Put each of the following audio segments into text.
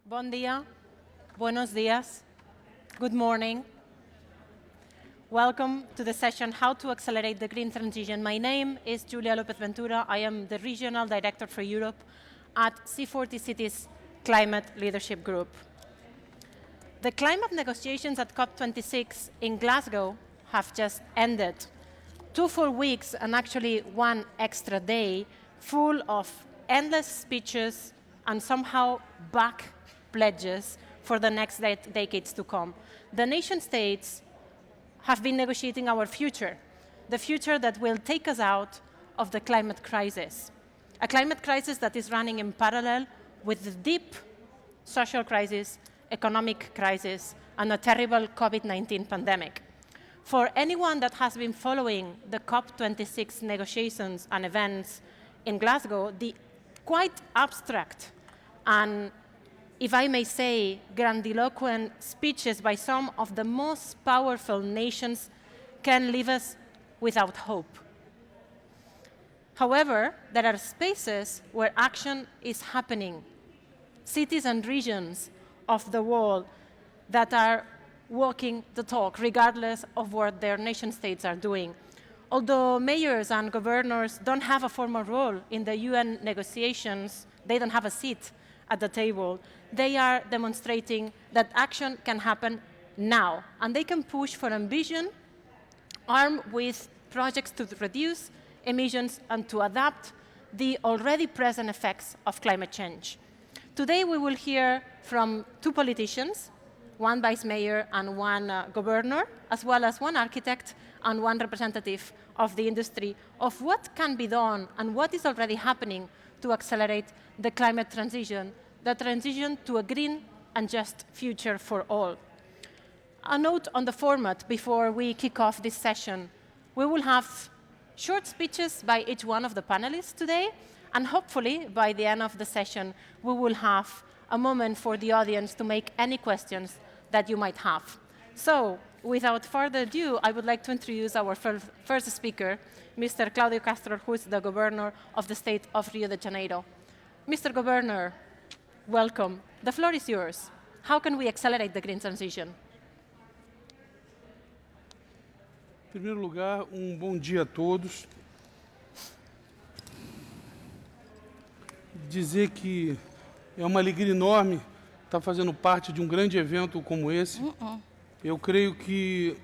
Bon dia, buenos dias, good morning. Welcome to the session, How to Accelerate the Green Transition. My name is Júlia López Ventura. I am the Regional Director for Europe at C40 Cities Climate Leadership Group. The climate negotiations at COP26 in Glasgow have just ended. 2 full weeks and actually 1 extra day full of endless speeches and somehow back pledges for the next decades to come. The nation states have been negotiating our future, the future that will take us out of the climate crisis. A climate crisis that is running in parallel with the deep social crisis, economic crisis, and a terrible COVID-19 pandemic. For anyone that has been following the COP26 negotiations and events in Glasgow, the quite abstract and, if I may say, grandiloquent speeches by some of the most powerful nations can leave us without hope. However, there are spaces where action is happening, cities and regions of the world that are walking the talk, regardless of what their nation states are doing. Although mayors and governors don't have a formal role in the UN negotiations, they don't have a seat at the table, they are demonstrating that action can happen now, and they can push for ambition armed with projects to reduce emissions and to adapt the already present effects of climate change. Today we will hear from 2 politicians, 1 vice mayor and 1 governor, as well as 1 architect and 1 representative of the industry, of what can be done and what is already happening to accelerate the climate transition, the transition to a green and just future for all. A note on the format before we kick off this session. We will have short speeches by each one of the panelists today, and hopefully by the end of the session, we will have a moment for the audience to make any questions that you might have. So, without further ado, I would like to introduce our first speaker, Mr. Cláudio Castro, who is the governor of the state of Rio de Janeiro. Mr. Governor, welcome. The floor is yours. How can we accelerate the green transition? Em primeiro lugar, bom dia a todos. Dizer que é uma alegria enorme estar fazendo parte de grande evento como esse. Eu creio que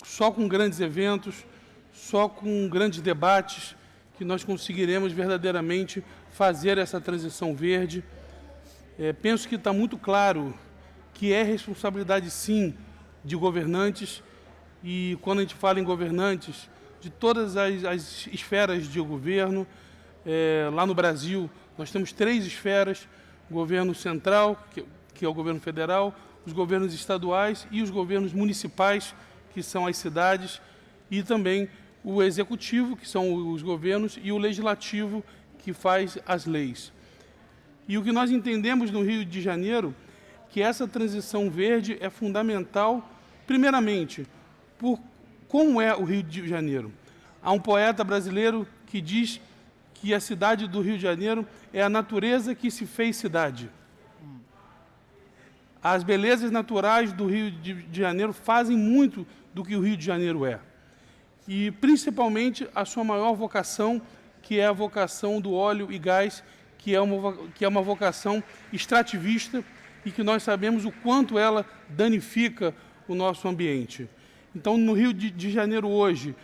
só com grandes eventos, só com grandes debates, que nós conseguiremos verdadeiramente fazer essa transição verde. Penso que está muito claro que é responsabilidade, sim, de governantes, e quando a gente fala em governantes, de todas as esferas de governo. Lá no Brasil, nós temos 3 esferas: o governo central, que é o governo federal, os governos estaduais e os governos municipais, que são as cidades, e também o executivo, que são os governos, e o legislativo, que faz as leis. E o que nós entendemos no Rio de Janeiro, que essa transição verde é fundamental, primeiramente, por como é o Rio de Janeiro. Há um poeta brasileiro que diz que a cidade do Rio de Janeiro é a natureza que se fez cidade. As belezas naturais do Rio de Janeiro fazem muito do que o Rio de Janeiro é. E, principalmente, a sua maior vocação, que é a vocação do óleo e gás, que é uma vocação extrativista e que nós sabemos o quanto ela danifica o nosso ambiente. Então, no Rio de Janeiro hoje,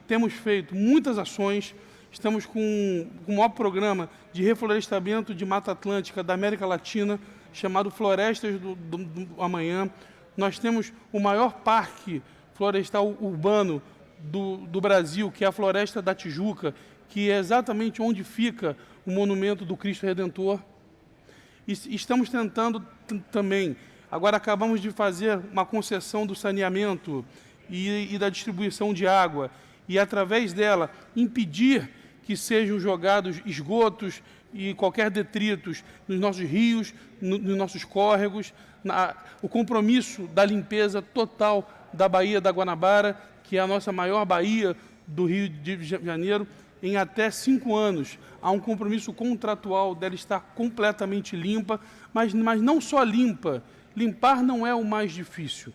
temos feito muitas ações, estamos com o maior programa de reflorestamento de Mata Atlântica da América Latina, chamado Florestas do Amanhã. Nós temos o maior parque florestal urbano do Brasil, que é a Floresta da Tijuca, que é exatamente onde fica o monumento do Cristo Redentor. E estamos tentando também, agora acabamos de fazer uma concessão do saneamento e da distribuição de água, e através dela impedir que sejam jogados esgotos e qualquer detritos nos nossos rios, nos nossos córregos, o compromisso da limpeza total da Baía da Guanabara, que é a nossa maior baía do Rio de Janeiro. em até 5 anos. Há um compromisso contratual dela estar completamente limpa, mas não só limpa. Limpar não é o mais difícil.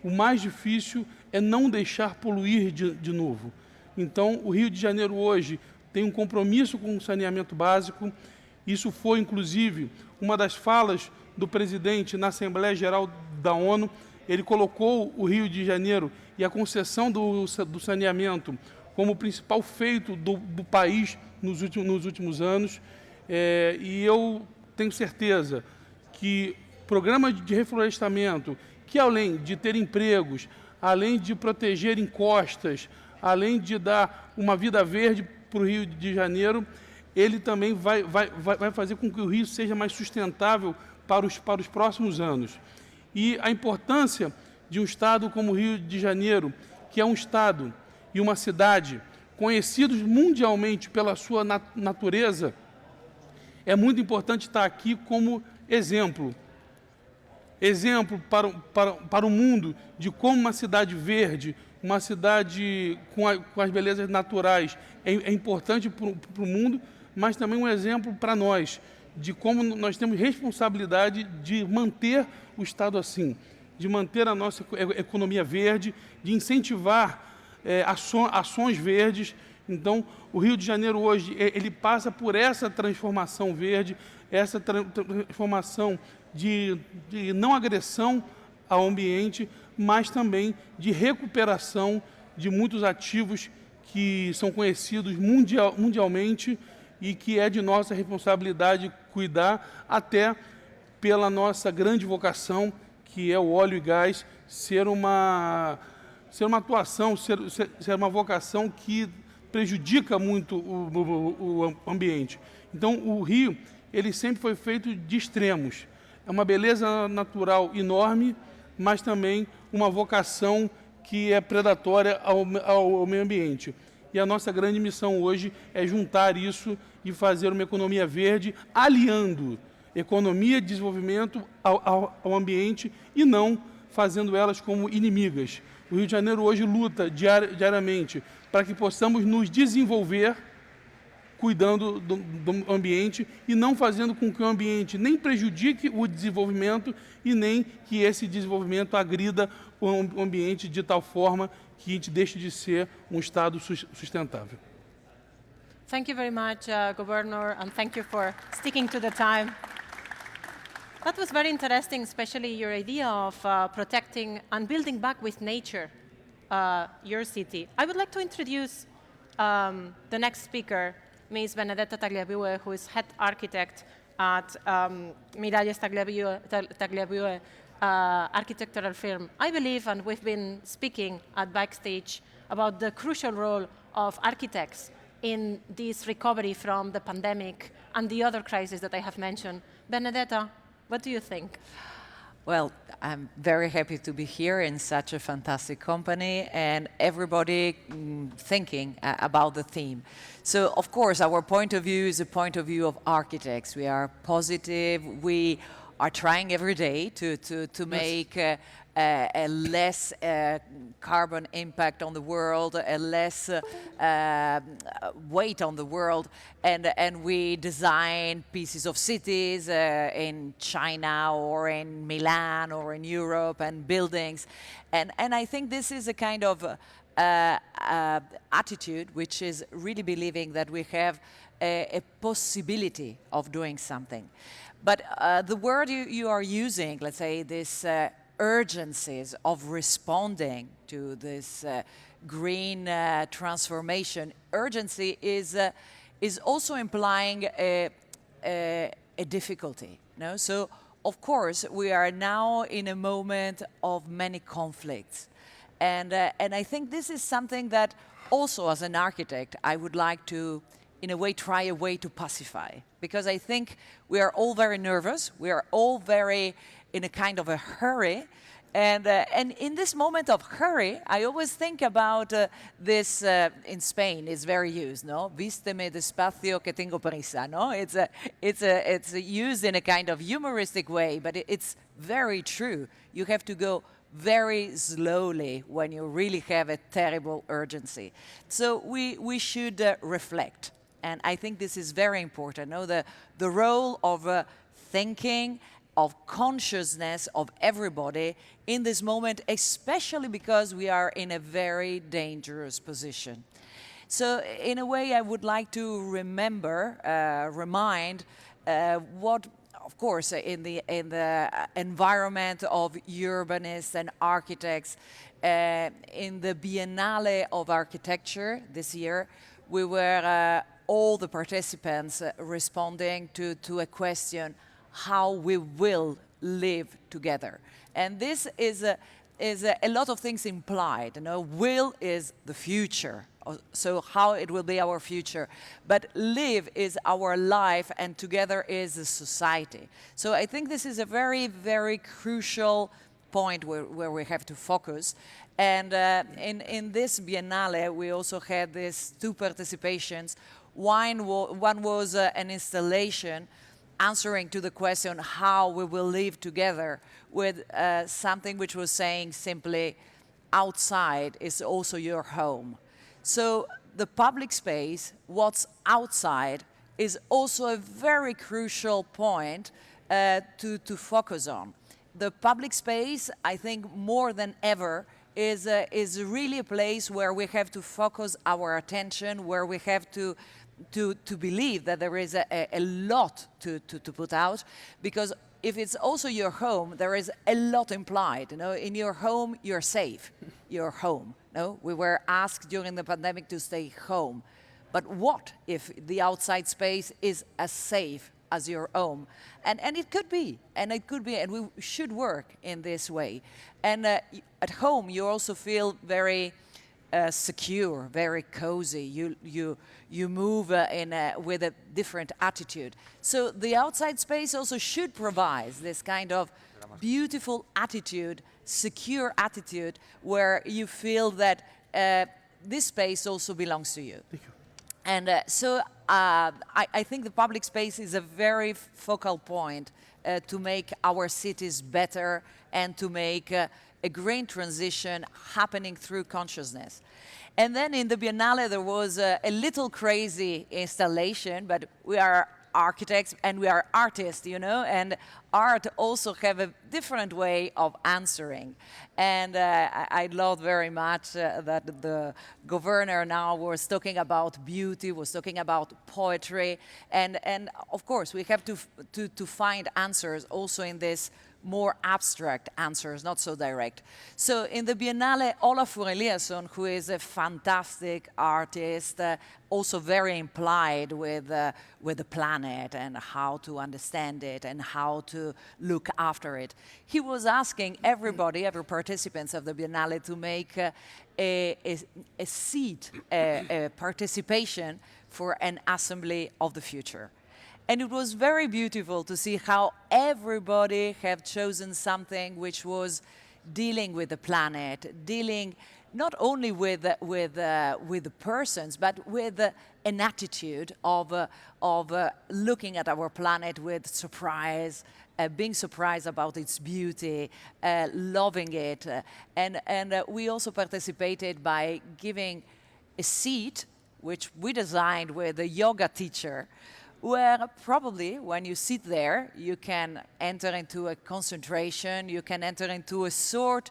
O mais difícil é não deixar poluir de novo. Então, o Rio de Janeiro hoje tem um compromisso com o saneamento básico. Isso foi, inclusive, uma das falas do presidente na Assembleia Geral da ONU. Ele colocou o Rio de Janeiro e a concessão do saneamento como principal feito do país nos últimos anos. E eu tenho certeza que programas de reflorestamento, que além de ter empregos, além de proteger encostas, além de dar uma vida verde para o Rio de Janeiro, ele também vai fazer com que o Rio seja mais sustentável para os próximos anos. E a importância de um estado como o Rio de Janeiro, que é um estado e uma cidade conhecidos mundialmente pela sua natureza, é muito importante estar aqui como exemplo. Exemplo para o mundo de como uma cidade verde, uma cidade com as belezas naturais é importante para o mundo, mas também um exemplo para nós, de como nós temos responsabilidade de manter o Estado assim, de manter a nossa economia verde, de incentivar ações verdes. Então, o Rio de Janeiro hoje, ele passa por essa transformação verde, essa transformação de não agressão ao ambiente, mas também de recuperação de muitos ativos que são conhecidos mundialmente e que é de nossa responsabilidade cuidar, até pela nossa grande vocação, que é o óleo e gás, ser uma atuação, ser uma vocação que prejudica muito o ambiente. Então, o Rio, ele sempre foi feito de extremos. É uma beleza natural enorme, mas também uma vocação que é predatória ao meio ambiente. E a nossa grande missão hoje é juntar isso e fazer uma economia verde, aliando economia e desenvolvimento ao ambiente e não fazendo elas como inimigas. O Rio de Janeiro hoje luta diariamente para que possamos nos desenvolver cuidando do ambiente e não fazendo com que o ambiente nem prejudique o desenvolvimento e nem que esse desenvolvimento agrida o ambiente de tal forma que a gente deixe de ser um Estado sustentável. Thank you very much, Governor, and thank you for sticking to the time. That was very interesting, especially your idea of protecting and building back with nature your city. I would like to introduce the next speaker, Ms. Benedetta Tagliabue, who is head architect at Miralles Tagliabue architectural firm. I believe, and we've been speaking at backstage about the crucial role of architects in this recovery from the pandemic and the other crises that I have mentioned. Benedetta, what do you think? Well, I'm very happy to be here in such a fantastic company and everybody thinking about the theme. So, of course, our point of view is a point of view of architects. We are positive. We are trying every day to make a less carbon impact on the world, a less weight on the world, and we design pieces of cities in China or in Milan or in Europe and buildings, and I think this is a kind of attitude which is really believing that we have a possibility of doing something. But the word you are using, let's say, this urgencies of responding to this green transformation, urgency is also implying a difficulty. No? So, of course, we are now in a moment of many conflicts. And I think this is something that also as an architect, I would like to, in a way, try a way to pacify. Because I think we are all very nervous. We are all very in a kind of a hurry. And in this moment of hurry, I always think about this in Spain. It's very used, no? Vísteme despacio que tengo prisa, no? It's used in a kind of humoristic way, but it's very true. You have to go very slowly when you really have a terrible urgency. So we should reflect. And I think this is very important. No? The role of thinking, of consciousness of everybody in this moment, especially because we are in a very dangerous position. So in a way, I would like to remind what, of course, in the environment of urbanists and architects, in the Biennale of Architecture this year, we were all the participants responding to a question, how we will live together. And this is a lot of things implied. You know, will is the future, so how it will be our future. But live is our life, and together is the society. So I think this is a very, very crucial point where we have to focus. And in this Biennale, we also had these two participations. One was an installation answering to the question how we will live together with something which was saying simply, outside is also your home. So the public space, what's outside, is also a very crucial point to focus on. The public space, I think more than ever, is really a place where we have to focus our attention, where we have to believe that there is a lot to put out, because if it's also your home, there is a lot implied. You know, in your home, you're safe. Your home. No, we were asked during the pandemic to stay home, but what if the outside space is as safe as your home? And it could be, and we should work in this way. And at home, you also feel very secure, very cozy. You move with a different attitude. So the outside space also should provide this kind of beautiful attitude, secure attitude, where you feel that this space also belongs to you. Thank you. And so I think the public space is a very focal point to make our cities better and to make a green transition happening through consciousness. And then in the Biennale, there was a little crazy installation, but we are architects and we are artists, you know, and art also have a different way of answering. And I loved very much that the governor now was talking about beauty, was talking about poetry, and of course we have to find answers also in this more abstract answers, not so direct. So in the Biennale, Olaf Eliasson, who is a fantastic artist, also very implied with the planet and how to understand it and how to look after it. He was asking everybody, every participants of the Biennale, to make a seat, a participation for an assembly of the future. And it was very beautiful to see how everybody have chosen something which was dealing with the planet, dealing not only with the persons, but with an attitude of looking at our planet with surprise, being surprised about its beauty, loving it. And we also participated by giving a seat, which we designed with a yoga teacher, where probably when you sit there, you can enter into a concentration, you can enter into a sort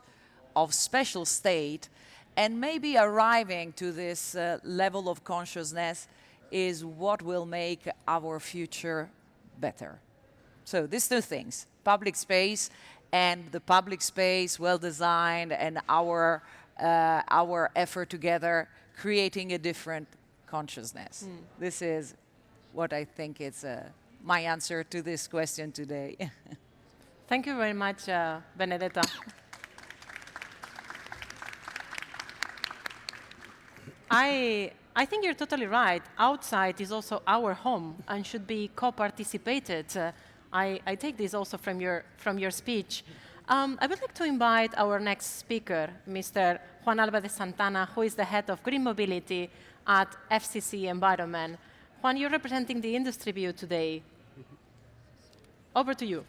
of special state, and maybe arriving to this level of consciousness is what will make our future better. So these two things, public space and the public space well designed, and our effort together, creating a different consciousness. This is what I think is my answer to this question today. Thank you very much, Benedetta. I think you're totally right. Outside is also our home and should be co-participated. I take this also from your speech. I would like to invite our next speaker, Mr. Juan Álvarez Santana, who is the head of Green Mobility at FCC Environment. Juan, you're representing the industry view today. Over to you.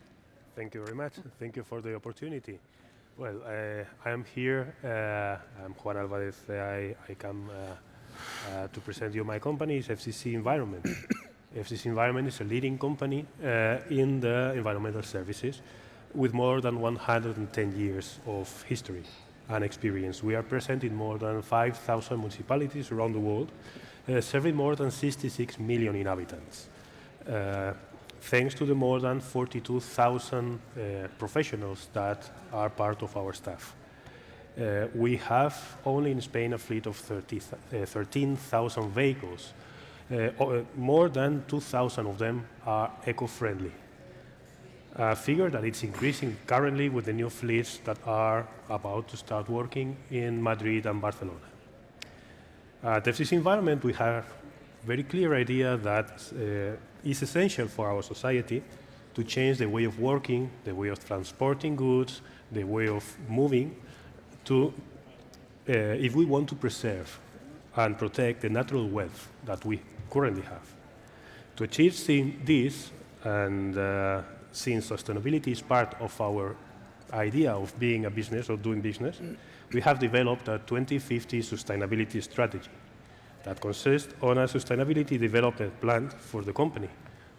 Thank you very much. Thank you for the opportunity. Well, I am here. I'm Juan Álvarez. I come to present you my company. It's FCC Environment. FCC Environment is a leading company in the environmental services with more than 110 years of history and experience. We are present in more than 5,000 municipalities around the world, serving more than 66 million inhabitants. Thanks to the more than 42,000 professionals that are part of our staff. We have only in Spain a fleet of 13,000 vehicles. More than 2,000 of them are eco-friendly. A figure that it's increasing currently with the new fleets that are about to start working in Madrid and Barcelona. At FCC Environment, we have a very clear idea that is essential for our society to change the way of working, the way of transporting goods, the way of moving, to, if we want to preserve and protect the natural wealth that we currently have. To achieve this, and since sustainability is part of our idea of being a business or doing business, we have developed a 2050 sustainability strategy that consists on a sustainability development plan for the company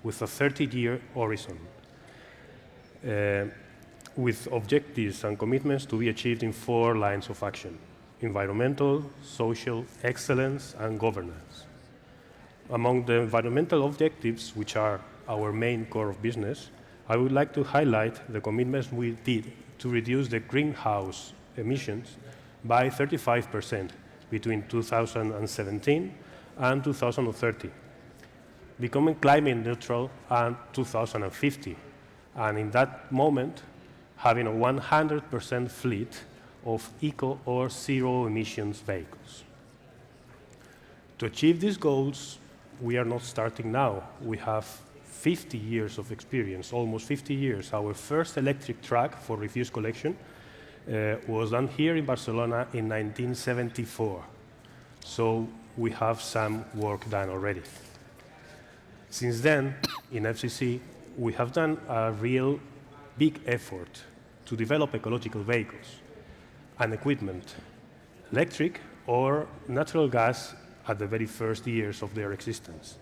with a 30-year horizon, with objectives and commitments to be achieved in 4 lines of action: environmental, social, excellence, and governance. Among the environmental objectives, which are our main core of business, I would like to highlight the commitments we did to reduce the greenhouse emissions by 35% between 2017 and 2030, becoming climate neutral in 2050, and in that moment, having a 100% fleet of eco or zero emissions vehicles. To achieve these goals, we are not starting now. We have 50 years of experience, almost 50 years. Our first electric truck for refuse collection was done here in Barcelona in 1974. So we have some work done already. Since then, in FCC, we have done a real big effort to develop ecological vehicles and equipment, electric or natural gas at the very first years of their existence,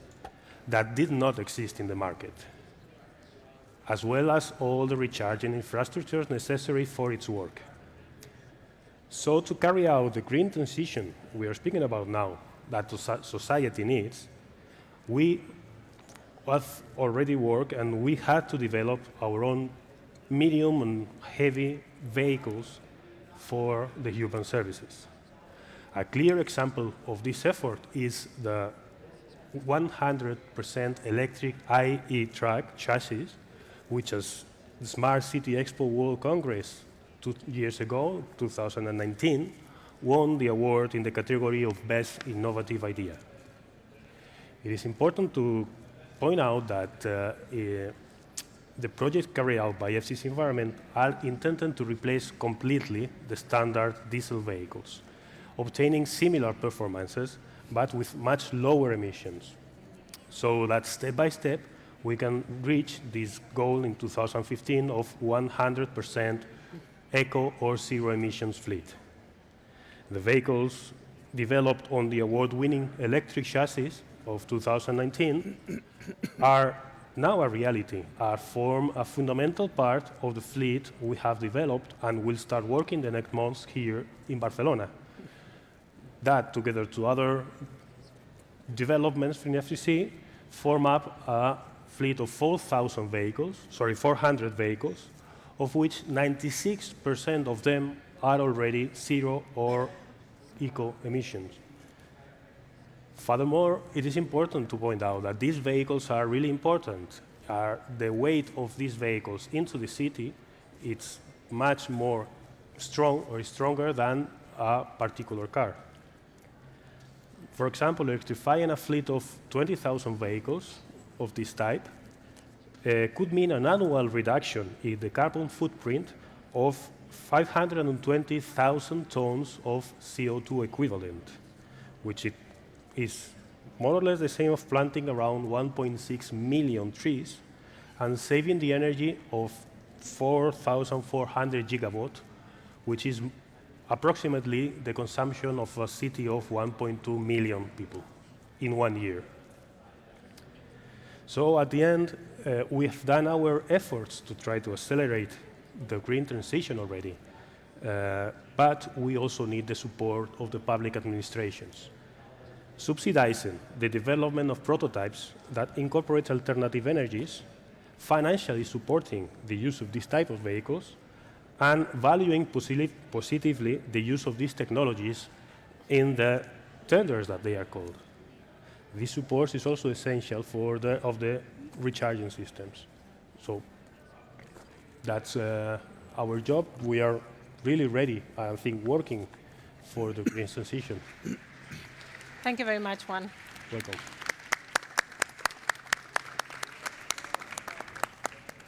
that did not exist in the market, as well as all the recharging infrastructures necessary for its work. So to carry out the green transition we are speaking about now, that society needs, we have already worked and we had to develop our own medium and heavy vehicles for the human services. A clear example of this effort is the 100% electric IE truck chassis, which as the Smart City Expo World Congress 2 years ago, 2019, won the award in the category of Best Innovative Idea. It is important to point out that the projects carried out by FCC Environment are intended to replace completely the standard diesel vehicles, obtaining similar performances, but with much lower emissions. So that step by step, we can reach this goal in 2015 of 100% eco or zero emissions fleet. The vehicles developed on the award-winning electric chassis of 2019 are now a reality, form a fundamental part of the fleet we have developed and will start working the next months here in Barcelona. That, together to other developments from FCC, form up a fleet of 400 vehicles, of which 96% of them are already zero or eco emissions. Furthermore, it is important to point out that these vehicles are really important. The weight of these vehicles into the city, it's much more stronger than a particular car. For example, electrifying a fleet of 20,000 vehicles of this type could mean an annual reduction in the carbon footprint of 520,000 tons of CO2 equivalent, which is more or less the same of planting around 1.6 million trees and saving the energy of 4,400 gigawatt which is approximately the consumption of a city of 1.2 million people in 1 year. So at the end, we have done our efforts to try to accelerate the green transition already, but we also need the support of the public administrations. Subsidizing the development of prototypes that incorporate alternative energies, financially supporting the use of this type of vehicles, and valuing positively the use of these technologies in the tenders that they are called. This support is also essential for the recharging systems. So that's our job. We are really ready, I think, working for the green transition. Thank you very much, Juan. Welcome.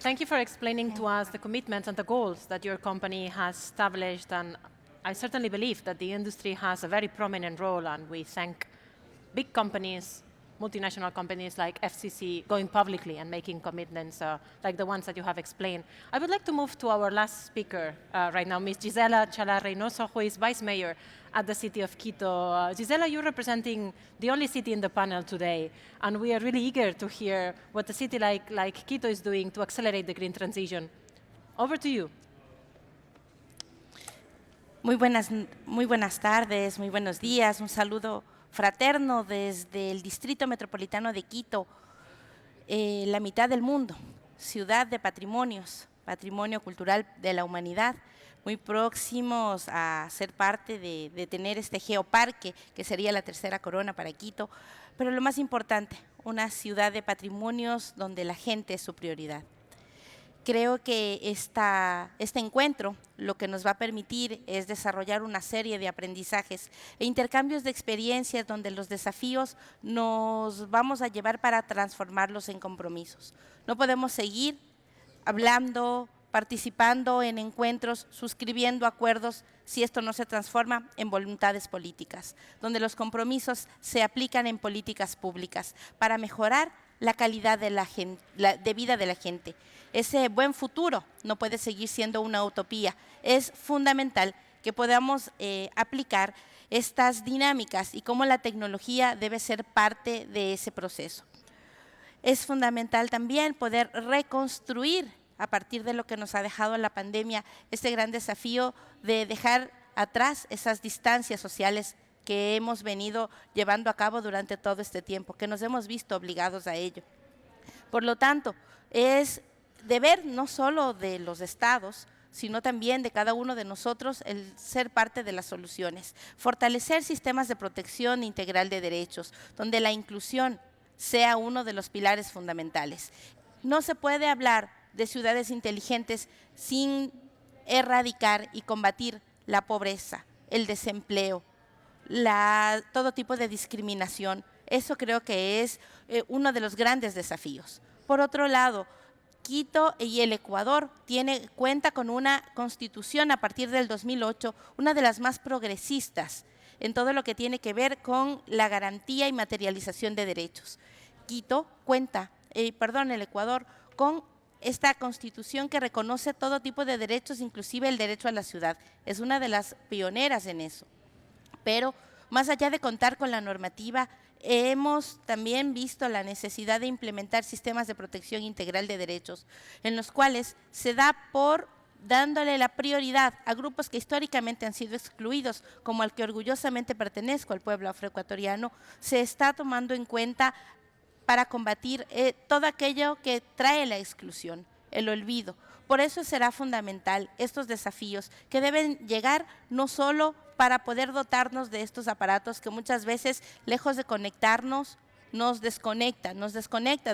Thank you for explaining to us the commitments and the goals that your company has established, and I certainly believe that the industry has a very prominent role, and we thank big companies, multinational companies like FCC going publicly and making commitments like the ones that you have explained. I would like to move to our last speaker right now, Ms. Gizella Reinault, who is Vice Mayor at the city of Quito. Gissela, you're representing the only city in the panel today, and we are really eager to hear what a city like Quito is doing to accelerate the green transition. Over to you. Muy buenas tardes, muy buenos días, un saludo fraterno desde el Distrito Metropolitano de Quito, la mitad del mundo, ciudad de patrimonios, patrimonio cultural de la humanidad, muy próximos a ser parte de tener este geoparque, que sería la tercera corona para Quito, pero lo más importante, una ciudad de patrimonios donde la gente es su prioridad. Creo que este encuentro lo que nos va a permitir es desarrollar una serie de aprendizajes e intercambios de experiencias donde los desafíos nos vamos a llevar para transformarlos en compromisos. No podemos seguir hablando, participando en encuentros, suscribiendo acuerdos si esto no se transforma en voluntades políticas, donde los compromisos se aplican en políticas públicas para mejorar la calidad de vida de la gente. Ese buen futuro no puede seguir siendo una utopía. Es fundamental que podamos aplicar estas dinámicas y cómo la tecnología debe ser parte de ese proceso. Es fundamental también poder reconstruir a partir de lo que nos ha dejado la pandemia este gran desafío de dejar atrás esas distancias sociales que hemos venido llevando a cabo durante todo este tiempo, que nos hemos visto obligados a ello. Por lo tanto, es deber no solo de los estados, sino también de cada uno de nosotros el ser parte de las soluciones. Fortalecer sistemas de protección integral de derechos, donde la inclusión sea uno de los pilares fundamentales. No se puede hablar de ciudades inteligentes sin erradicar y combatir la pobreza, el desempleo, todo tipo de discriminación. Eso creo que es uno de los grandes desafíos. Por otro lado, Quito y el Ecuador cuenta con una constitución a partir del 2008, una de las más progresistas en todo lo que tiene que ver con la garantía y materialización de derechos. El Ecuador, con esta constitución que reconoce todo tipo de derechos, inclusive el derecho a la ciudad. Es una de las pioneras en eso. Pero más allá de contar con la normativa, hemos también visto la necesidad de implementar sistemas de protección integral de derechos, en los cuales se da por dándole la prioridad a grupos que históricamente han sido excluidos, como al que orgullosamente pertenezco, al pueblo afroecuatoriano, se está tomando en cuenta para combatir todo aquello que trae la exclusión, el olvido. Por eso será fundamental estos desafíos que deben llegar no solo para poder dotarnos de estos aparatos que muchas veces, lejos de conectarnos, nos desconecta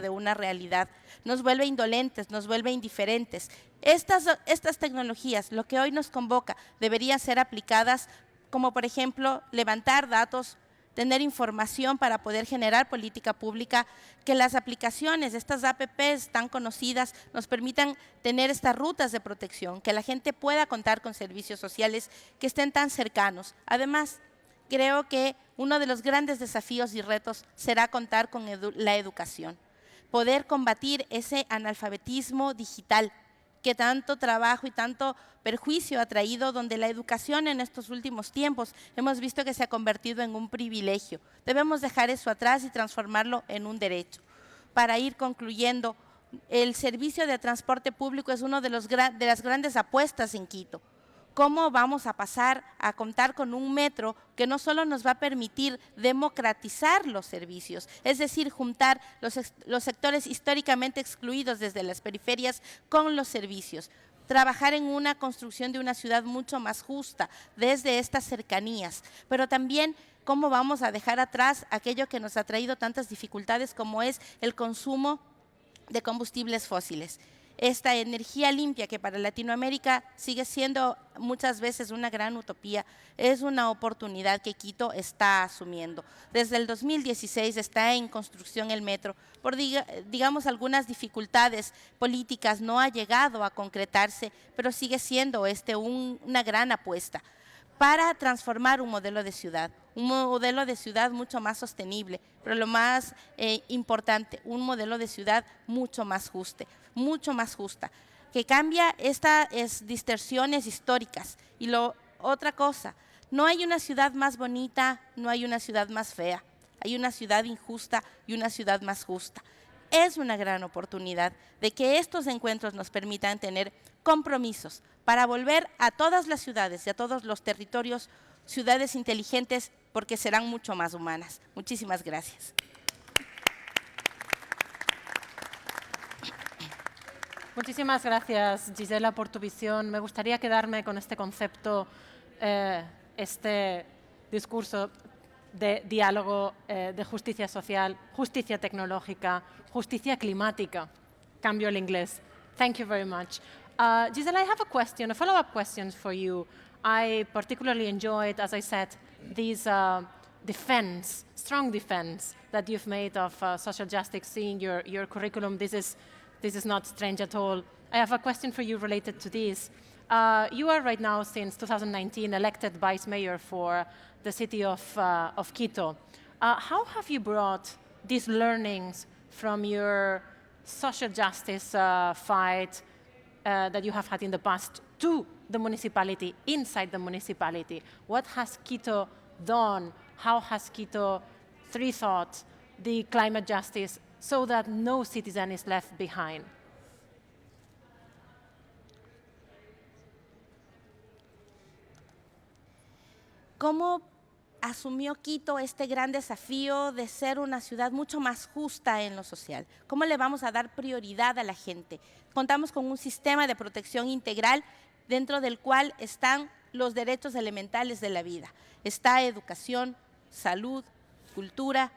de una realidad, nos vuelve indolentes, nos vuelve indiferentes. Estas tecnologías, lo que hoy nos convoca, deberían ser aplicadas como, por ejemplo, levantar datos, tener información para poder generar política pública, que las aplicaciones, estas APPs tan conocidas, nos permitan tener estas rutas de protección, que la gente pueda contar con servicios sociales que estén tan cercanos. Además, creo que uno de los grandes desafíos y retos será contar con la educación, poder combatir ese analfabetismo digital que tanto trabajo y tanto perjuicio ha traído, donde la educación en estos últimos tiempos hemos visto que se ha convertido en un privilegio. Debemos dejar eso atrás y transformarlo en un derecho. Para ir concluyendo, el servicio de transporte público es una de las grandes apuestas en Quito. ¿Cómo vamos a pasar a contar con un metro que no solo nos va a permitir democratizar los servicios, es decir, juntar los sectores históricamente excluidos desde las periferias con los servicios? Trabajar en una construcción de una ciudad mucho más justa desde estas cercanías, pero también cómo vamos a dejar atrás aquello que nos ha traído tantas dificultades como es el consumo de combustibles fósiles. Esta energía limpia que para Latinoamérica sigue siendo muchas veces una gran utopía, es una oportunidad que Quito está asumiendo. Desde el 2016 está en construcción el metro. Por digamos algunas dificultades políticas no ha llegado a concretarse, pero sigue siendo una gran apuesta para transformar un modelo de ciudad mucho más sostenible, pero lo más importante, un modelo de ciudad mucho más justa, que cambia estas distorsiones históricas. Y otra cosa, no hay una ciudad más bonita, no hay una ciudad más fea, hay una ciudad injusta y una ciudad más justa. Es una gran oportunidad de que estos encuentros nos permitan tener compromisos para volver a todas las ciudades y a todos los territorios ciudades inteligentes, porque serán mucho más humanas. Muchísimas gracias. Muchísimas gracias, Gissella, por tu visión. Me gustaría quedarme con este concepto, este discurso de diálogo, de justicia social, justicia tecnológica, justicia climática. Cambio el inglés. Thank you very much. Gissella, I have a follow-up question for you. I particularly enjoyed, as I said, this strong defense that you've made of social justice, seeing your curriculum. This is not strange at all. I have a question for you related to this. You are right now, since 2019, elected vice mayor for the city of Quito. How have you brought these learnings from your social justice fight that you have had in the past to the municipality, inside the municipality? What has Quito done? How has Quito rethought the climate justice so that no citizen is left behind? ¿Cómo asumió Quito este gran desafío de ser una ciudad mucho más justa en lo social? ¿Cómo le vamos a dar prioridad a la gente? Contamos con un sistema de protección integral dentro del cual están los derechos elementales de la vida. Está educación, salud, cultura.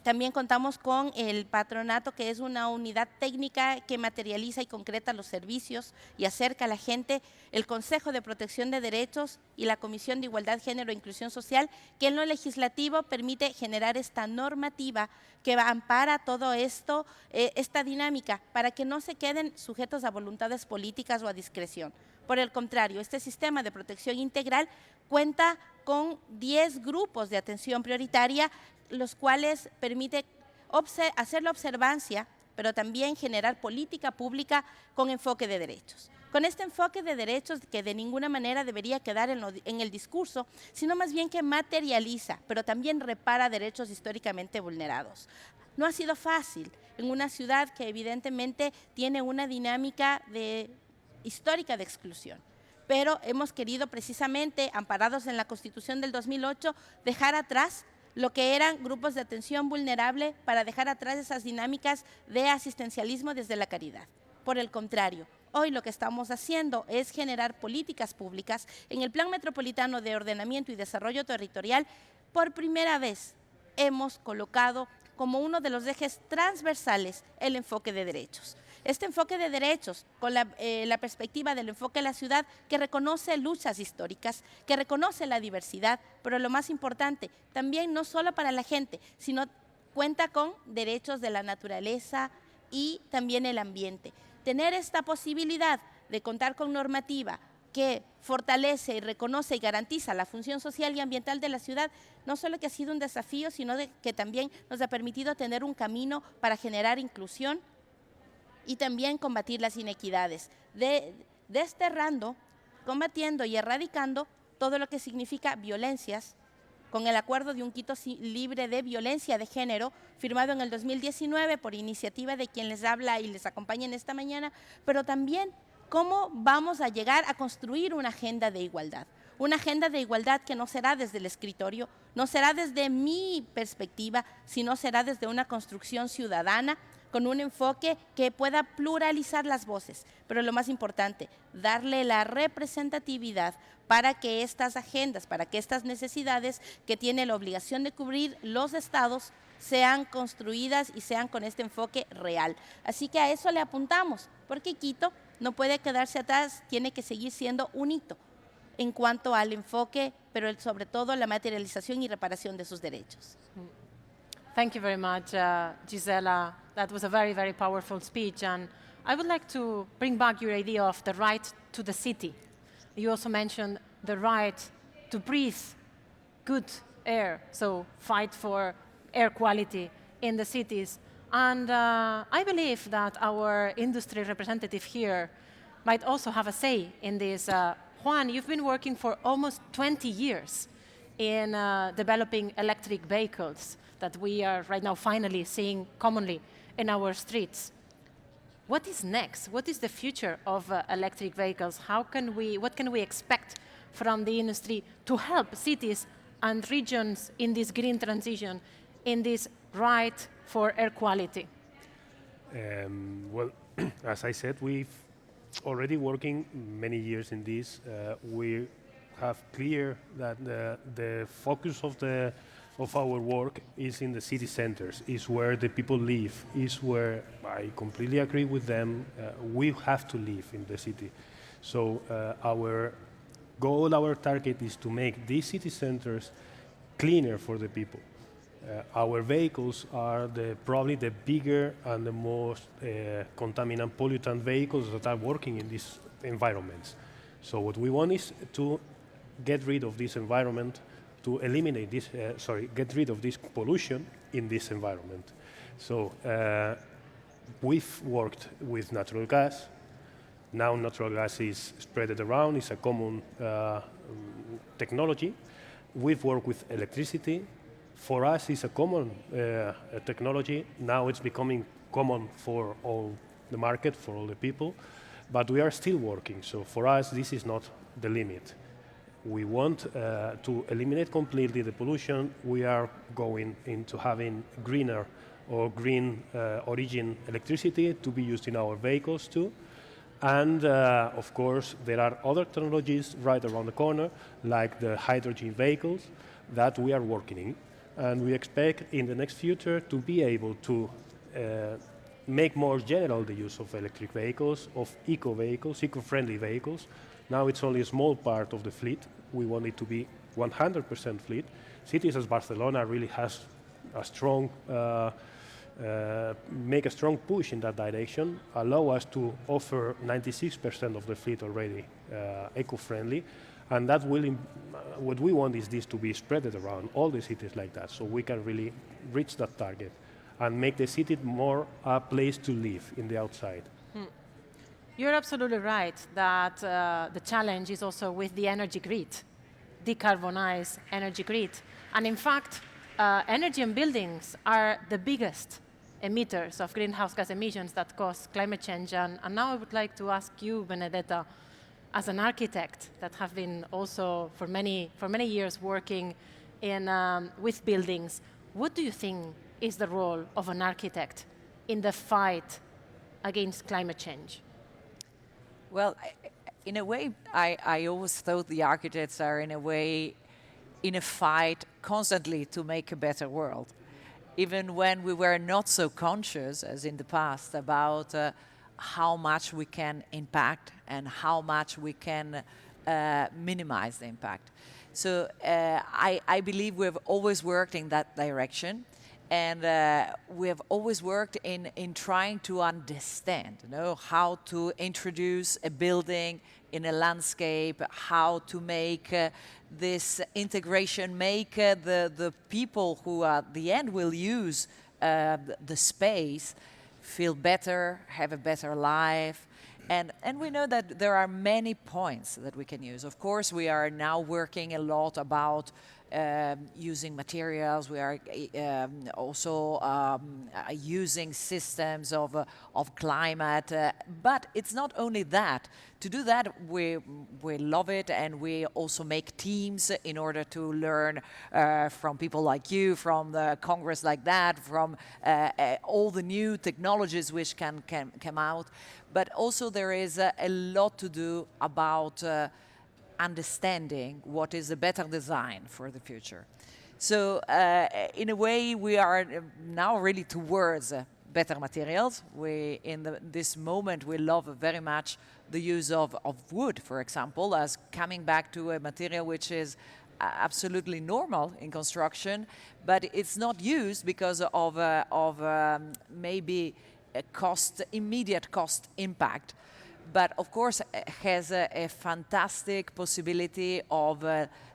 También contamos con el patronato, que es una unidad técnica que materializa y concreta los servicios y acerca a la gente, el Consejo de Protección de Derechos y la Comisión de Igualdad, Género e Inclusión Social, que en lo legislativo permite generar esta normativa que ampara todo esto, esta dinámica, para que no se queden sujetos a voluntades políticas o a discreción. Por el contrario, este sistema de protección integral cuenta con 10 grupos de atención prioritaria, los cuales permite hacer la observancia, pero también generar política pública con enfoque de derechos. Con este enfoque de derechos que de ninguna manera debería quedar en el discurso, sino más bien que materializa, pero también repara derechos históricamente vulnerados. No ha sido fácil en una ciudad que evidentemente tiene una dinámica histórica de exclusión, pero hemos querido precisamente, amparados en la Constitución del 2008, dejar atrás lo que eran grupos de atención vulnerable para dejar atrás esas dinámicas de asistencialismo desde la caridad. Por el contrario, hoy lo que estamos haciendo es generar políticas públicas. En el Plan Metropolitano de Ordenamiento y Desarrollo Territorial, por primera vez hemos colocado como uno de los ejes transversales el enfoque de derechos. Este enfoque de derechos, con la perspectiva del enfoque de la ciudad, que reconoce luchas históricas, que reconoce la diversidad, pero lo más importante, también no solo para la gente, sino cuenta con derechos de la naturaleza y también el ambiente. Tener esta posibilidad de contar con normativa que fortalece y reconoce y garantiza la función social y ambiental de la ciudad, no solo que ha sido un desafío, sino que también nos ha permitido tener un camino para generar inclusión y también combatir las inequidades, desterrando, combatiendo y erradicando todo lo que significa violencias, con el acuerdo de un Quito libre de violencia de género, firmado en el 2019 por iniciativa de quien les habla y les acompaña en esta mañana, pero también cómo vamos a llegar a construir una agenda de igualdad. Una agenda de igualdad que no será desde el escritorio, no será desde mi perspectiva, sino será desde una construcción ciudadana con un enfoque que pueda pluralizar las voces, pero lo más importante, darle la representatividad para que estas agendas, para que estas necesidades que tiene la obligación de cubrir los estados sean construidas y sean con este enfoque real. Así que a eso le apuntamos, porque Quito no puede quedarse atrás, tiene que seguir siendo un hito en cuanto al enfoque, pero sobre todo la materialización y reparación de sus derechos. Thank you very much, Gizella. That was a very, very powerful speech. And I would like to bring back your idea of the right to the city. You also mentioned the right to breathe good air, so fight for air quality in the cities. And I believe that our industry representative here might also have a say in this. Juan, you've been working for almost 20 years in developing electric vehicles that we are right now finally seeing commonly in our streets. What is next? What is the future of electric vehicles? What can we expect from the industry to help cities and regions in this green transition, in this right for air quality? Well, as I said, we've already working many years in this. We have clear that the focus of our work is in the city centers, is where the people live, is where I completely agree with them. We have to live in the city. So our goal, our target is to make these city centers cleaner for the people. Our vehicles are probably the bigger and the most contaminant pollutant vehicles that are working in these environments. So what we want is to get rid of this environment, to eliminate this, get rid of this pollution in this environment. So we've worked with natural gas. Now natural gas is spread around, it's a common technology. We've worked with electricity. For us, it's a common technology. Now it's becoming common for all the market, for all the people, but we are still working. So for us, this is not the limit. We want to eliminate completely the pollution. We are going into having greener or green origin electricity to be used in our vehicles too. And of course, there are other technologies right around the corner, like the hydrogen vehicles that we are working in. And we expect in the next future to be able to make more general the use of electric vehicles, of eco-vehicles, eco-friendly vehicles. Now it's only a small part of the fleet. We want it to be 100% fleet. Cities as Barcelona really has a strong, make a strong push in that direction, allow us to offer 96% of the fleet already eco-friendly. And that will, what we want is this to be spread around all the cities like that, so we can really reach that target and make the city more a place to live in the outside. You're absolutely right that the challenge is also with the energy grid, decarbonize energy grid. And in fact, energy and buildings are the biggest emitters of greenhouse gas emissions that cause climate change. And now I would like to ask you, Benedetta, as an architect that have been also for many years working in, with buildings, what do you think is the role of an architect in the fight against climate change? Well, in a way, I always thought the architects are in a way in a fight constantly to make a better world. Even when we were not so conscious as in the past about how much we can impact and how much we can minimize the impact. So I believe we've always worked in that direction, and we have always worked in trying to understand, how to introduce a building in a landscape, how to make this integration, make the people who at the end will use the space feel better, have a better life. And we know that there are many points that we can use. Of course, we are now working a lot about using materials. We are also using systems of climate. But it's not only that. To do that, we love it, and we also make teams in order to learn from people like you, from the Congress like that, from all the new technologies which can come out. But also there is a lot to do about understanding what is a better design for the future. So in a way, we are now really towards better materials. This moment, we love very much the use of wood, for example, as coming back to a material which is absolutely normal in construction, but it's not used because of maybe immediate cost impact. But of course, has a fantastic possibility of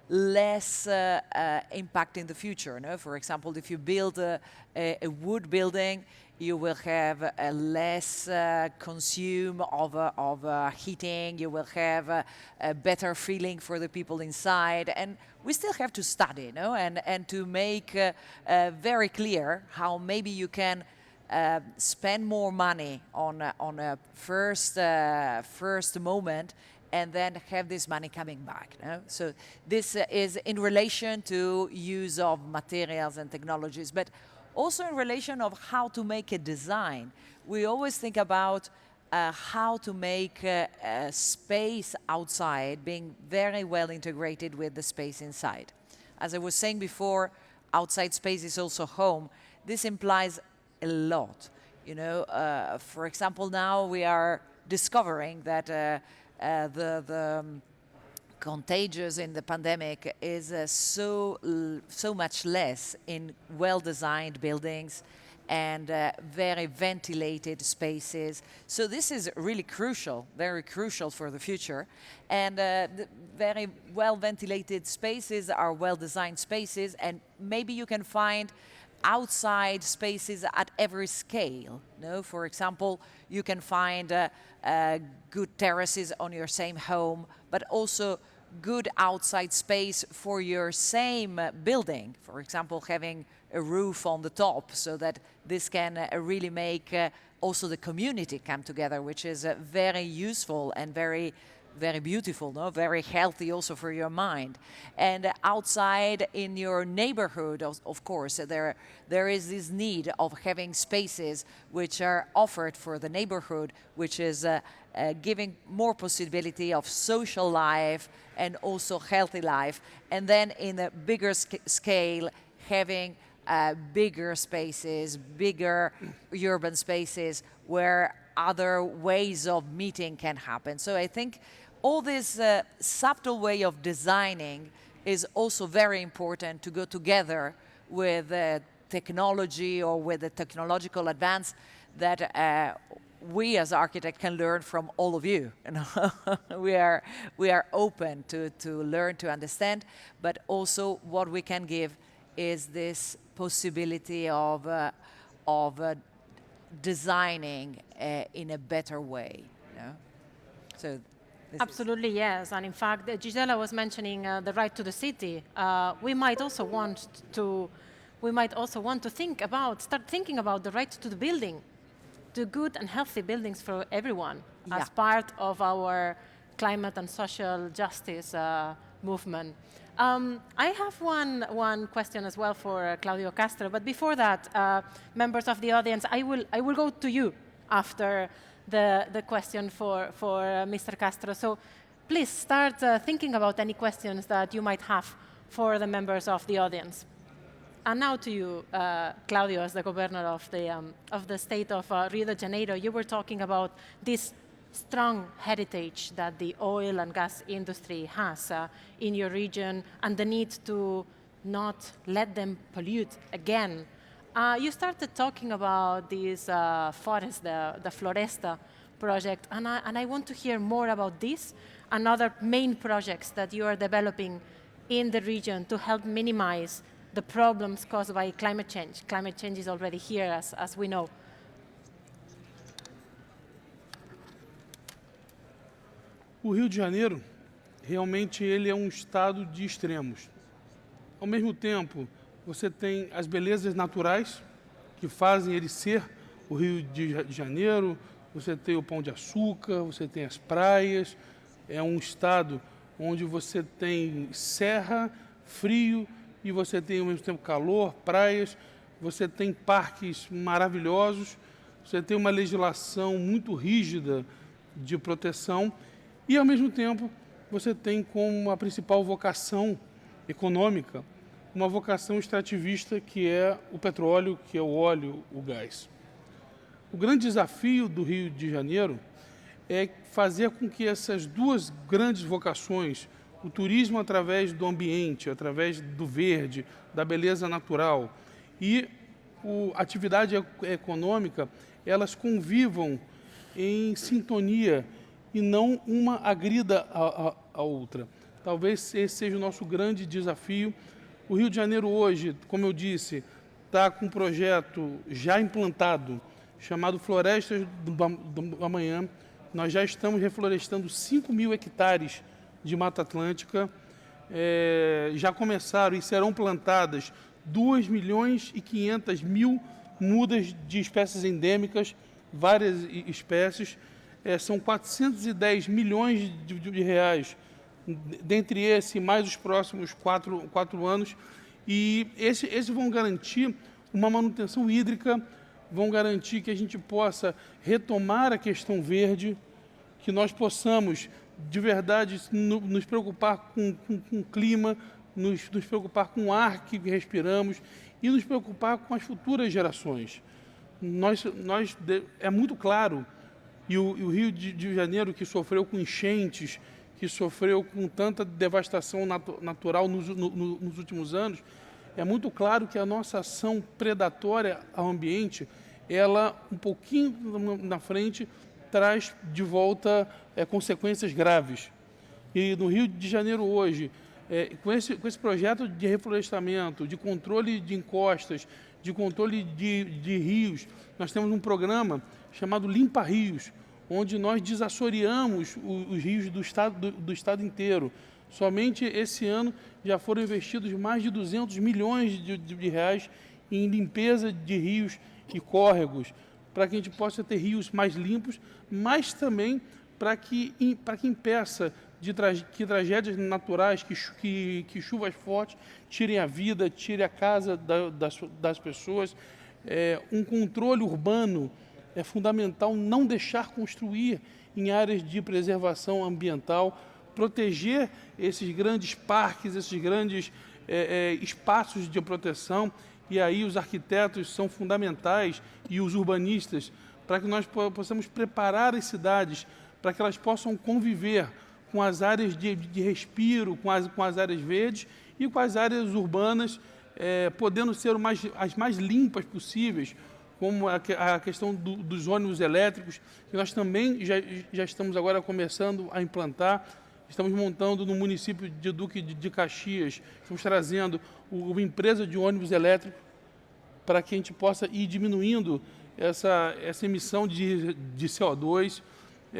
less impact in the future. No? For example, if you build a wood building, you will have a less consume of heating. You will have a better feeling for the people inside. And we still have to study, no? And to make very clear how maybe you can spend more money on a first moment, and then have this money coming back. No? So this is in relation to use of materials and technologies, but also in relation of how to make a design. We always think about how to make a space outside being very well integrated with the space inside. As I was saying before, outside space is also home. This implies a lot. You know, for example, now we are discovering that the contagious in the pandemic is so much less in well-designed buildings and very ventilated spaces. So this is really crucial, very crucial for the future. And the very well-ventilated spaces are well-designed spaces, and maybe you can find outside spaces at every scale. No? For example, you can find good terraces on your same home, but also good outside space for your same building. For example, having a roof on the top, so that this can really make also the community come together, which is very useful and very beautiful, no? Very healthy also for your mind. And outside in your neighborhood, of course, there is this need of having spaces which are offered for the neighborhood, which is giving more possibility of social life and also healthy life. And then in a bigger scale, having bigger spaces, bigger urban spaces where other ways of meeting can happen. So I think all this subtle way of designing is also very important to go together with technology or with the technological advance that we as architects can learn from all of you. We are open to learn, to understand, but also what we can give is this possibility of designing in a better way. You know? So. Absolutely, yes. And in fact, Gizella was mentioning the right to the city. We might also want to start thinking about the right to the building, to good and healthy buildings for everyone, as part of our climate and social justice movement. I have one question as well for Cláudio Castro, but before that, members of the audience, I will go to you after the question for Mr. Castro. So please start thinking about any questions that you might have for the members of the audience. And now to you, Cláudio, as the governor of the state of Rio de Janeiro. You were talking about this strong heritage that the oil and gas industry has in your region and the need to not let them pollute again. You started talking about this forest, the Floresta project, and I want to hear more about this and other main projects that you are developing in the region to help minimize the problems caused by climate change. Climate change is already here, as we know. O Rio de Janeiro, realmente, ele é um estado de extremos. Ao mesmo tempo, você tem as belezas naturais que fazem ele ser o Rio de Janeiro, você tem o Pão de Açúcar, você tem as praias, é um estado onde você tem serra, frio, e você tem ao mesmo tempo calor, praias, você tem parques maravilhosos, você tem uma legislação muito rígida de proteção e, ao mesmo tempo, você tem como a principal vocação econômica uma vocação extrativista que é o petróleo, que é o óleo, o gás. O grande desafio do Rio de Janeiro é fazer com que essas duas grandes vocações, o turismo através do ambiente, através do verde, da beleza natural e a atividade econômica, elas convivam em sintonia e não uma agrida a outra. Talvez esse seja o nosso grande desafio. O Rio de Janeiro hoje, como eu disse, está com um projeto já implantado, chamado Florestas do Amanhã. Nós já estamos reflorestando 5.000 hectares de Mata Atlântica. Já começaram e serão plantadas 2.500.000 mudas de espécies endêmicas, várias espécies. São 410 milhões de reais, dentre esse mais os próximos quatro anos. E esses vão garantir uma manutenção hídrica, vão garantir que a gente possa retomar a questão verde, que nós possamos, de verdade, nos preocupar com o clima, nos preocupar com o ar que respiramos e nos preocupar com as futuras gerações. É muito claro, e o Rio de Janeiro, que sofreu com enchentes, que sofreu com tanta devastação natural nos últimos anos, é muito claro que a nossa ação predatória ao ambiente, ela, um pouquinho na frente, traz de volta consequências graves. E no Rio de Janeiro hoje, com esse projeto de reflorestamento, de controle de encostas, de controle de rios, nós temos um programa chamado Limpa Rios, onde nós desassoreamos os rios do estado inteiro. Somente esse ano já foram investidos mais de 200 milhões de reais em limpeza de rios e córregos, para que a gente possa ter rios mais limpos, mas também para que impeça que tragédias naturais, que chuvas fortes tirem a vida, tirem a casa das pessoas. Um controle urbano é fundamental, não deixar construir em áreas de preservação ambiental, proteger esses grandes parques, esses grandes espaços de proteção, e aí os arquitetos são fundamentais e os urbanistas para que nós possamos preparar as cidades para que elas possam conviver com as áreas de respiro, com as áreas verdes e com as áreas urbanas, podendo ser as mais limpas possíveis, como a questão dos ônibus elétricos, que nós também já estamos agora começando a implantar. Estamos montando no município de Duque de Caxias, estamos trazendo uma empresa de ônibus elétrico para que a gente possa ir diminuindo essa emissão de CO2.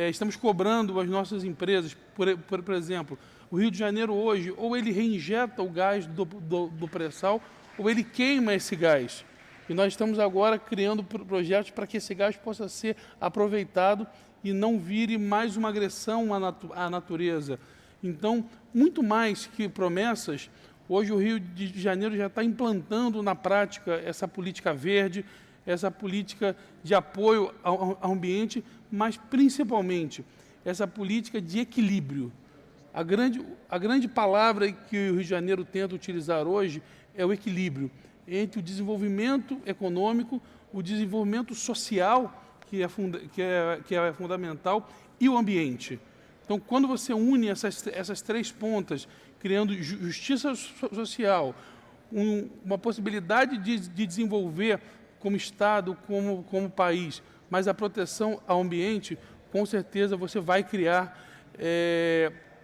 Estamos cobrando as nossas empresas, por exemplo, o Rio de Janeiro hoje, ou ele reinjeta o gás do pré-sal, ou ele queima esse gás. E nós estamos agora criando projetos para que esse gás possa ser aproveitado e não vire mais uma agressão à natureza. Então, muito mais que promessas, hoje o Rio de Janeiro já está implantando na prática essa política verde, essa política de apoio ao ambiente, mas principalmente essa política de equilíbrio. A grande palavra que o Rio de Janeiro tenta utilizar hoje é o equilíbrio entre o desenvolvimento econômico, o desenvolvimento social, que é fundamental, e o ambiente. Então, quando você une essas três pontas, criando justiça social, uma possibilidade de desenvolver como Estado, como país, mas a proteção ao ambiente, com certeza você vai criar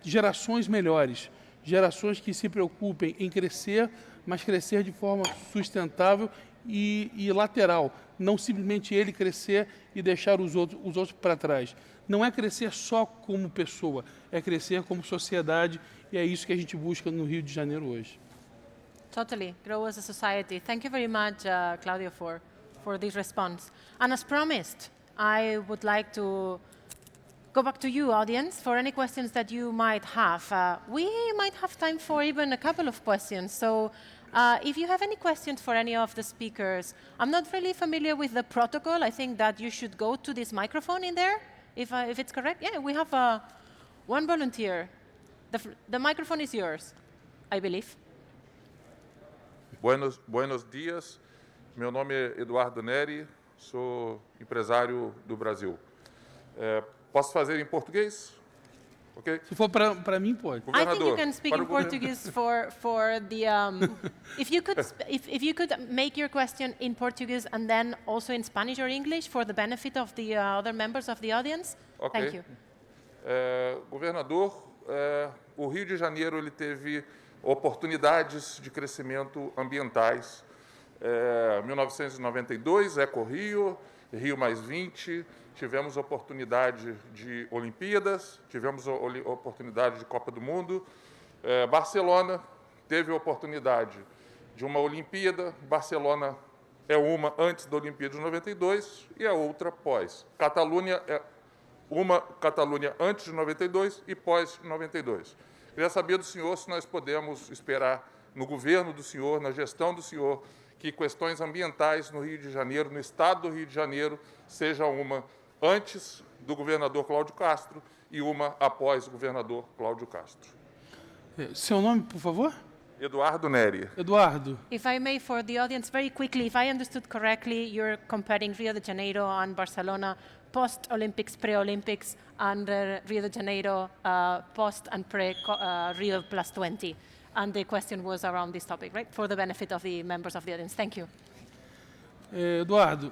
gerações melhores, gerações que se preocupem em crescer, mas crescer de forma sustentável e lateral, não simplesmente ele crescer e deixar os outros para trás. Não é crescer só como pessoa, é crescer como sociedade, e é isso que a gente busca no Rio de Janeiro hoje. Totally, grow as a society. Thank you very much, Cláudio, for this response. And as promised, I would like to go back to you, audience, for any questions that you might have. We might have time for even a couple of questions. So if you have any questions for any of the speakers, I'm not really familiar with the protocol. I think that you should go to this microphone in there, if it's correct. Yeah, we have one volunteer. The microphone is yours, I believe. Buenos dias, meu nome é Eduardo Neri, sou empresário do Brasil. Posso fazer em português? Okay. Se for para mim, pode. I think you can speak in Portuguese for the. If you could make your question in Portuguese and then also in Spanish or English for the benefit of the other members of the audience. Okay. Thank you. Governador, o Rio de Janeiro ele teve oportunidades de crescimento ambientais. 1992, Eco-Rio, Rio mais 20, tivemos oportunidade de Olimpíadas, tivemos oportunidade de Copa do Mundo. Barcelona teve oportunidade de uma Olimpíada, Barcelona é uma antes da Olimpíada de 92 e a outra pós. Catalunha é uma Catalunha antes de 92 e pós 92. Queria saber do senhor se nós podemos esperar no governo do senhor, na gestão do senhor, que questões ambientais no Rio de Janeiro, no estado do Rio de Janeiro, seja uma antes do governador Cláudio Castro e uma após o governador Cláudio Castro. Seu nome, por favor? Eduardo Neri. Eduardo. If I may, for the audience, very quickly, if I understood correctly, you're comparing Rio de Janeiro and Barcelona post-Olympics, pre-Olympics, and Rio de Janeiro post and pre-Rio plus 20. And the question was around this topic, right? For the benefit of the members of the audience. Thank you. Eduardo,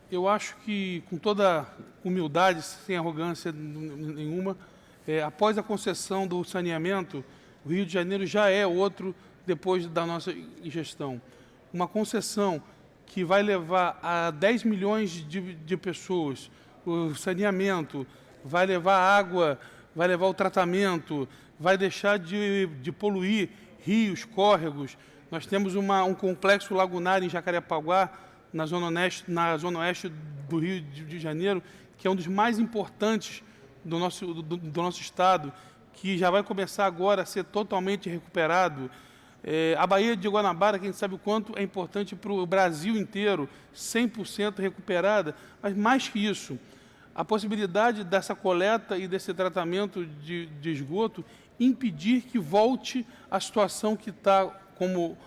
eu acho que, com toda humildade, sem arrogância nenhuma, após a concessão do saneamento, o Rio de Janeiro já é outro depois da nossa gestão. Uma concessão que vai levar a 10 milhões de pessoas, o saneamento, vai levar água, vai levar o tratamento, vai deixar de poluir rios, córregos. Nós temos um complexo lagunar em Jacarepaguá, na zona oeste do Rio de Janeiro, que é um dos mais importantes do nosso estado, que já vai começar agora a ser totalmente recuperado. A Baía de Guanabara, quem sabe o quanto é importante para o Brasil inteiro, 100% recuperada, mas mais que isso, a possibilidade dessa coleta e desse tratamento de esgoto impedir que volte à situação que está como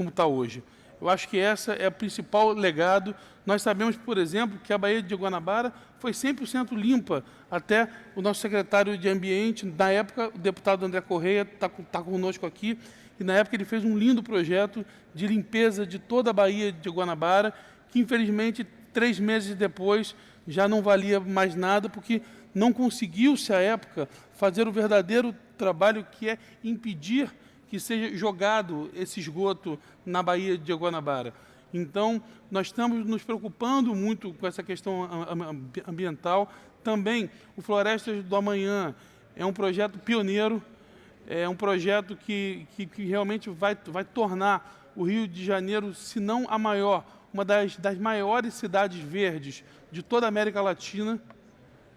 está hoje. Eu acho que essa é o principal legado. Nós sabemos, por exemplo, que a Baía de Guanabara foi 100% limpa, até o nosso secretário de Ambiente, na época, o deputado André Correia, está conosco aqui, e na época ele fez um lindo projeto de limpeza de toda a Baía de Guanabara, que infelizmente 3 meses depois já não valia mais nada, porque não conseguiu-se, à época, fazer o verdadeiro trabalho que é impedir que seja jogado esse esgoto na Baía de Guanabara. Então, nós estamos nos preocupando muito com essa questão ambiental. Também, o Florestas do Amanhã é um projeto pioneiro, é um projeto que realmente vai tornar o Rio de Janeiro, se não a maior, uma das maiores cidades verdes de toda a América Latina,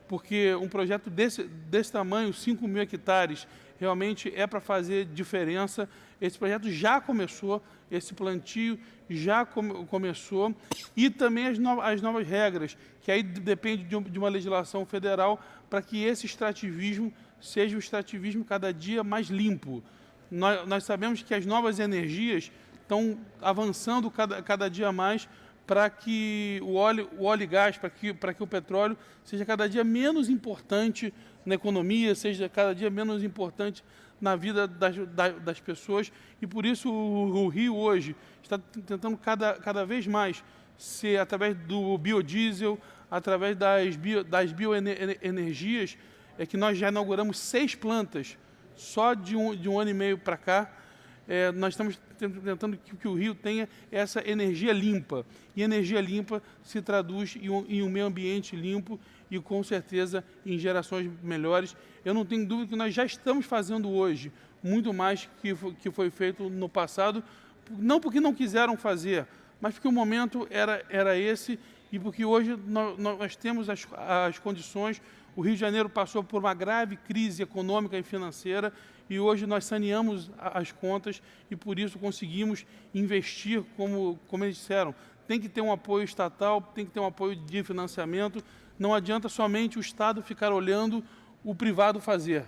porque um projeto desse tamanho, 5 mil hectares, realmente é para fazer diferença. Esse projeto já começou, esse plantio já começou, e também as novas regras, que aí depende de uma legislação federal, para que esse extrativismo seja um extrativismo cada dia mais limpo. Nós sabemos que as novas energias estão avançando cada dia mais para que o óleo e gás, para que o petróleo seja cada dia menos importante na economia, seja cada dia menos importante na vida das pessoas, e por isso o Rio hoje está tentando cada vez mais ser, através do biodiesel, através das bioenergias, que nós já inauguramos 6 plantas só de um ano e meio para cá, nós estamos tentando que o Rio tenha essa energia limpa. E energia limpa se traduz em um meio ambiente limpo e, com certeza, em gerações melhores. Eu não tenho dúvida que nós já estamos fazendo hoje muito mais que foi feito no passado, não porque não quiseram fazer, mas porque o momento era esse e porque hoje nós temos as condições. O Rio de Janeiro passou por uma grave crise econômica e financeira e hoje nós saneamos as contas e por isso conseguimos investir, como eles disseram. Tem que ter um apoio estatal, tem que ter um apoio de financiamento. Não adianta somente o Estado ficar olhando o privado fazer,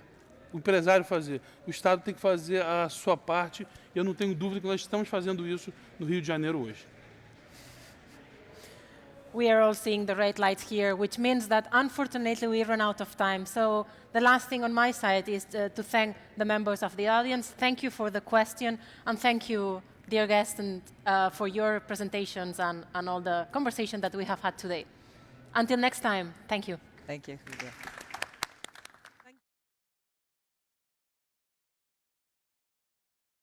o empresário fazer. O Estado tem que fazer a sua parte. Eu não tenho dúvida que nós estamos fazendo isso no Rio de Janeiro hoje. We are all seeing the red lights here, which means that unfortunately we run out of time. So the last thing on my side is to thank the members of the audience. Thank you for the question, and thank you, dear guests, and, for your presentations and all the conversation that we have had today. Until next time, thank you. Thank you.